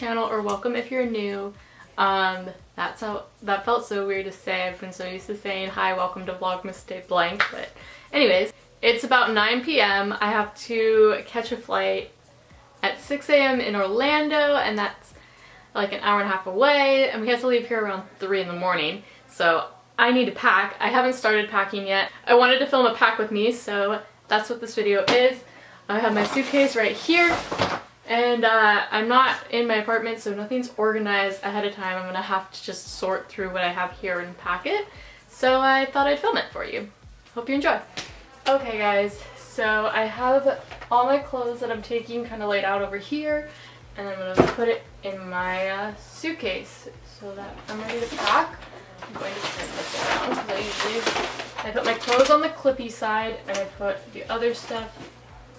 channel, or welcome if you're new. That felt so weird to say. I've been so used to saying hi, welcome to Vlogmas Day Blank, but anyways, it's about 9 p.m. I have to catch a flight at 6 a.m. in Orlando, and that's like an hour and a half away, and we have to leave here around 3 in the morning, so I need to pack. I haven't started packing yet. I wanted to film a pack with me, so that's what this video is. I have my suitcase right here, and I'm not in my apartment, so nothing's organized ahead of time. I'm gonna have to just sort through what I have here and pack it, so I thought I'd film it for you. Hope you enjoy. Okay guys, so I have all my clothes that I'm taking kind of laid out over here, and I'm gonna put it in my suitcase so that I'm ready to pack. I'm going to turn this around because I put my clothes on the clippy side and I put the other stuff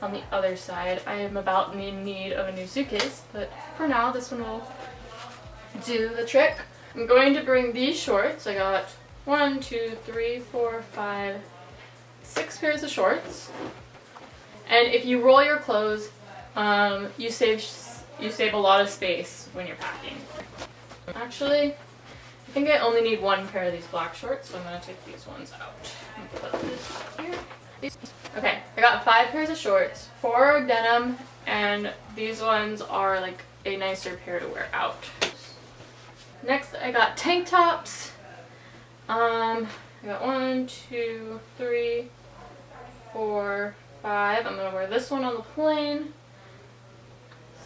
on the other side. I am about in need of a new suitcase, but for now this one will do the trick. I'm going to bring these shorts. I got 1, 2, 3, 4, 5, 6 pairs of shorts. And if you roll your clothes, you save a lot of space when you're packing. Actually, I think I only need 1 pair of these black shorts, so I'm going to take these ones out and put this here. Okay, I got 5 pairs of shorts, 4 are denim, and these ones are like a nicer pair to wear out. Next, I got tank tops. I got 1, 2, 3, 4, 5. I'm going to wear this one on the plane.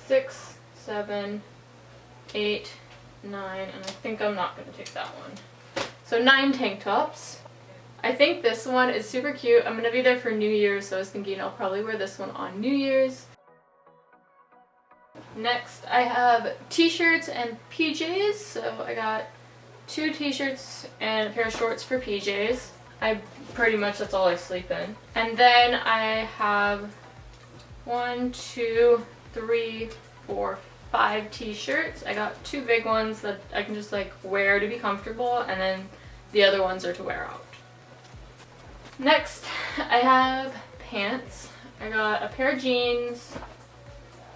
6, 7, 8, 9, and I think I'm not going to take that one. So 9 tank tops. I think this one is super cute. I'm going to be there for New Year's, so I was thinking I'll probably wear this one on New Year's. Next, I have t-shirts and PJs. So I got 2 t-shirts and a pair of shorts for PJs. That's all I sleep in. And then I have 1, 2, 3, 4, 5 t-shirts. I got 2 big ones that I can just like wear to be comfortable, and then the other ones are to wear out. Next, I have pants. I got a pair of jeans,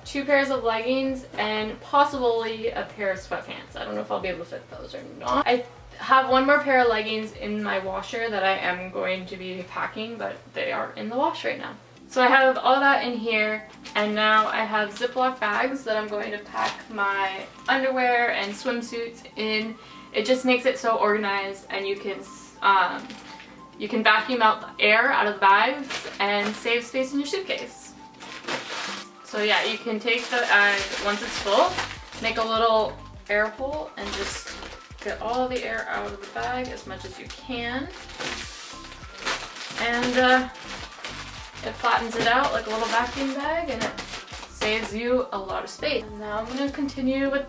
2 pairs of leggings, and possibly a pair of sweatpants. I don't know if I'll be able to fit those or not. I have 1 more pair of leggings in my washer that I am going to be packing, but they are in the wash right now. So I have all that in here, and now I have Ziploc bags that I'm going to pack my underwear and swimsuits in. It just makes it so organized, and you can vacuum out the air out of the bags and save space in your suitcase. So yeah, you can take the bag once it's full, make a little air hole, and just get all the air out of the bag as much as you can. And it flattens it out like a little vacuum bag, and it saves you a lot of space. And now I'm going to continue with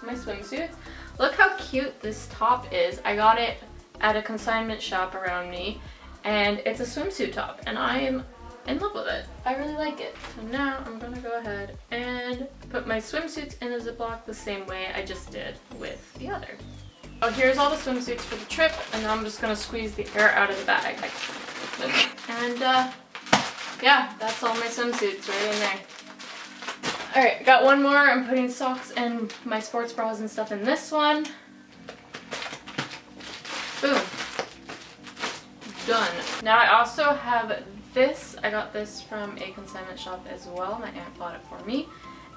my swimsuits. Look how cute this top is. I got it at a consignment shop around me, and it's a swimsuit top, and I am in love with it. I really like it. So now I'm going to go ahead and put my swimsuits in a Ziploc the same way I just did with the other. Oh, here's all the swimsuits for the trip, and now I'm just going to squeeze the air out of the bag. And yeah, that's all my swimsuits right in there. Alright, got 1 more. I'm putting socks and my sports bras and stuff in this one. Boom. Done. Now I also have this. I got this from a consignment shop as well. My aunt bought it for me,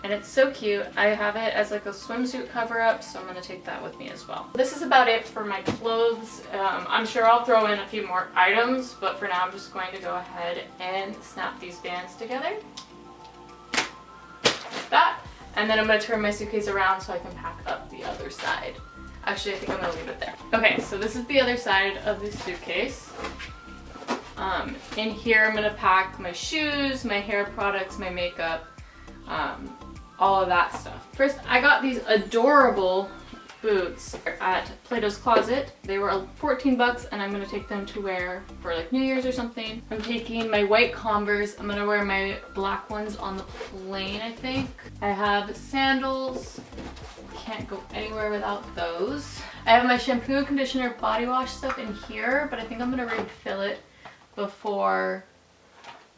and it's so cute. I have it as like a swimsuit cover-up, so I'm going to take that with me as well. This is about it for my clothes. I'm sure I'll throw in a few more items, but for now I'm just going to go ahead and snap these bands together. Like that. And then I'm going to turn my suitcase around so I can pack up the other side. Actually, I think I'm going to leave it there. Okay, so this is the other side of the suitcase. In here I'm going to pack my shoes, my hair products, my makeup, all of that stuff. First, I got these adorable boots at Plato's Closet. They were 14 bucks, and I'm going to take them to wear for like New Year's or something. I'm taking my white Converse. I'm going to wear my black ones on the plane, I think. I have sandals. Can't go anywhere without those. I have my shampoo, conditioner, body wash stuff in here, but I think I'm going to refill it before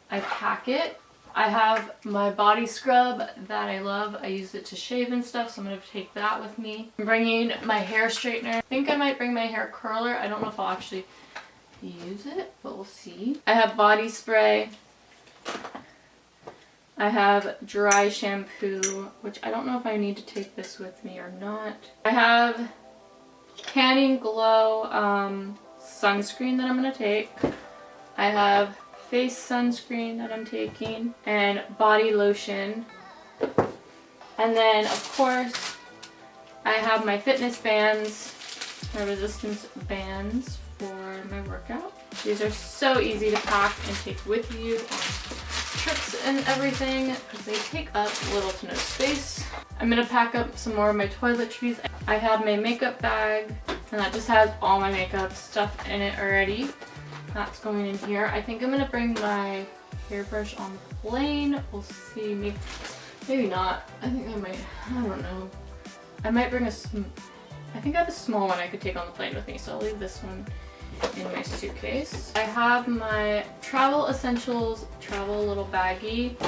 I pack it. I have my body scrub that I love. I use it to shave and stuff, so I'm going to take that with me. I'm bringing my hair straightener. I think I might bring my hair curler. I don't know if I'll actually use it, but we'll see. I have body spray. I have dry shampoo, which I don't know if I need to take this with me or not. I have Tanning Glow sunscreen that I'm going to take. I have face sunscreen that I'm taking and body lotion. And then of course I have my fitness bands, my resistance bands for my workout. These are so easy to pack and take with you on trips and everything because they take up little to no space. I'm gonna pack up some more of my toiletries. I have my makeup bag and that just has all my makeup stuff in it already. That's going in here. I think I'm gonna bring my hairbrush on the plane. We'll see, maybe not. I think I might, I don't know. I might bring I think I have a small one I could take on the plane with me, so I'll leave this one in my suitcase. I have my travel essentials travel little baggie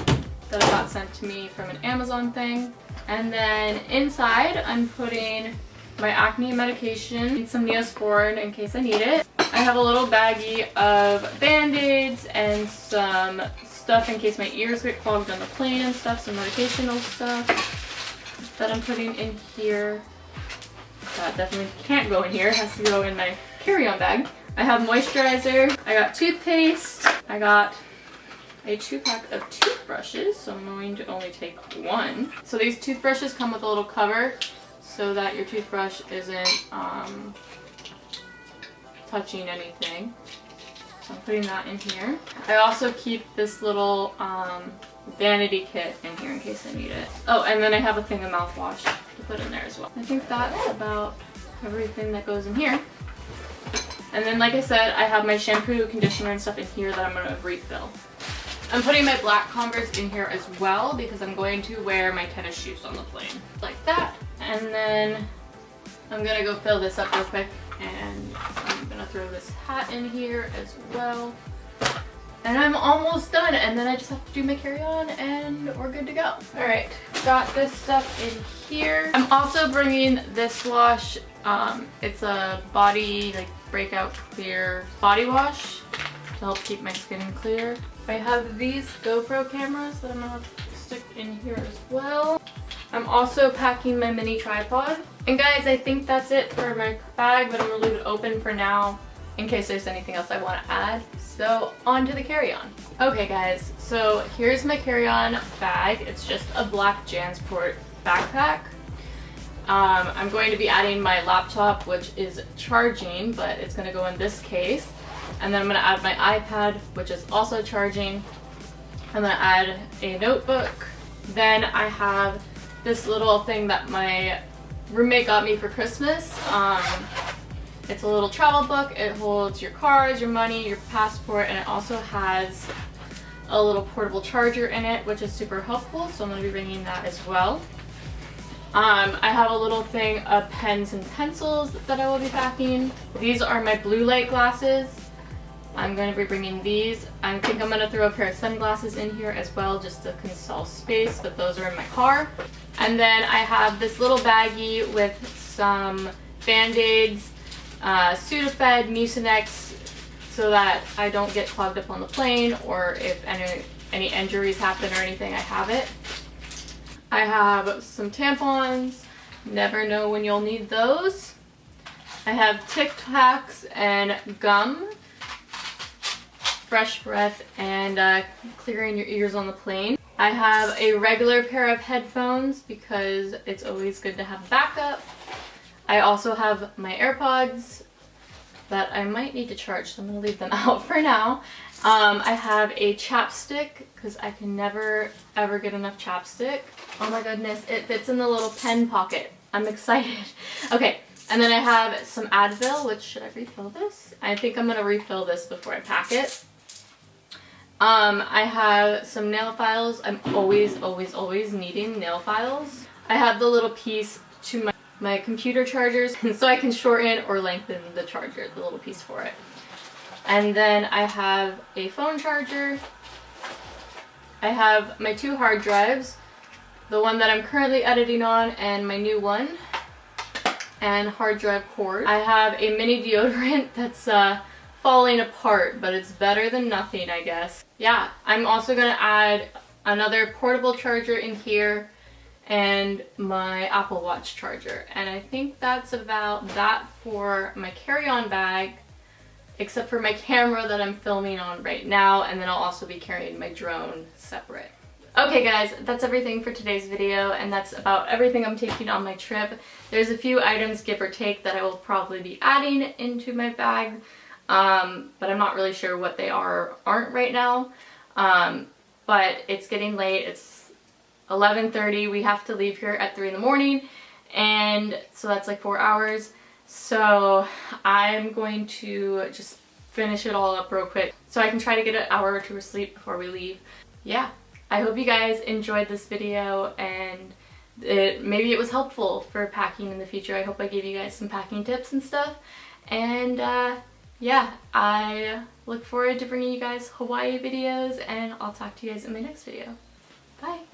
that I got sent to me from an Amazon thing. And then inside I'm putting my acne medication, some Neosporin in case I need it. I have a little baggie of Band-Aids and some stuff in case my ears get clogged on the plane and stuff, some medicational stuff that I'm putting in here. That definitely can't go in here, it has to go in my carry-on bag. I have moisturizer, I got toothpaste, I got a 2-pack of toothbrushes, so I'm going to only take one. So these toothbrushes come with a little cover so that your toothbrush isn't touching anything. So I'm putting that in here. I also keep this little vanity kit in here in case I need it. Oh, and then I have a thing of mouthwash to put in there as well. I think that's about everything that goes in here. And then like I said, I have my shampoo, conditioner, and stuff in here that I'm going to refill. I'm putting my black Converse in here as well because I'm going to wear my tennis shoes on the plane. Like that. And then I'm going to go fill this up real quick and I'm going to throw this hat in here as well. And I'm almost done, and then I just have to do my carry-on and we're good to go. Alright, got this stuff in here. I'm also bringing this wash. It's a body, like, breakout clear body wash to help keep my skin clear. I have these GoPro cameras that I'm gonna stick in here as well. I'm also packing my mini tripod. And guys, I think that's it for my bag, but I'm gonna leave it open for now in case there's anything else I want to add. So on to the carry-on. Okay guys, so here's my carry-on bag. It's just a black JanSport backpack. I'm going to be adding my laptop, which is charging, but it's going to go in this case. And then I'm going to add my iPad, which is also charging. I'm going to add a notebook. Then I have this little thing that my roommate got me for Christmas. It's a little travel book. It holds your cards, your money, your passport, and it also has a little portable charger in it, which is super helpful, so I'm going to be bringing that as well. I have a little thing of pens and pencils that I will be packing. These are my blue light glasses. I'm going to be bringing these. I think I'm going to throw a pair of sunglasses in here as well just to consolve space, but those are in my car. And then I have this little baggie with some Band-Aids, Sudafed, Mucinex, so that I don't get clogged up on the plane, or if any injuries happen or anything, I have it. I have some tampons, never know when you'll need those. I have Tic Tacs and gum, fresh breath, and clearing your ears on the plane. I have a regular pair of headphones because it's always good to have backup. I also have my AirPods that I might need to charge, so I'm going to leave them out for now. I have a chapstick because I can never ever get enough chapstick. Oh my goodness, it fits in the little pen pocket. I'm excited. Okay, and then I have some Advil, which, should I refill this? I think I'm going to refill this before I pack it. I have some nail files. I'm always needing nail files. I have the little piece to my computer chargers, and so I can shorten or lengthen the charger, the little piece for it. And then I have a phone charger, I have my 2 hard drives, the one that I'm currently editing on and my new one, and hard drive cord. I have a mini deodorant that's falling apart, but it's better than nothing, I guess. Yeah, I'm also gonna add another portable charger in here and my Apple Watch charger. And I think that's about that for my carry-on bag, except for my camera that I'm filming on right now, and then I'll also be carrying my drone separate. Okay guys, that's everything for today's video, and that's about everything I'm taking on my trip. There's a few items, give or take, that I will probably be adding into my bag, but I'm not really sure what they are or aren't right now. But it's getting late, it's 11:30, we have to leave here at 3 in the morning, and so that's like 4 hours. So I'm going to just finish it all up real quick so I can try to get an hour or 2 of sleep before we leave. Yeah, I hope you guys enjoyed this video and maybe it was helpful for packing in the future. I hope I gave you guys some packing tips and stuff. And yeah, I look forward to bringing you guys Hawaii videos, and I'll talk to you guys in my next video. Bye!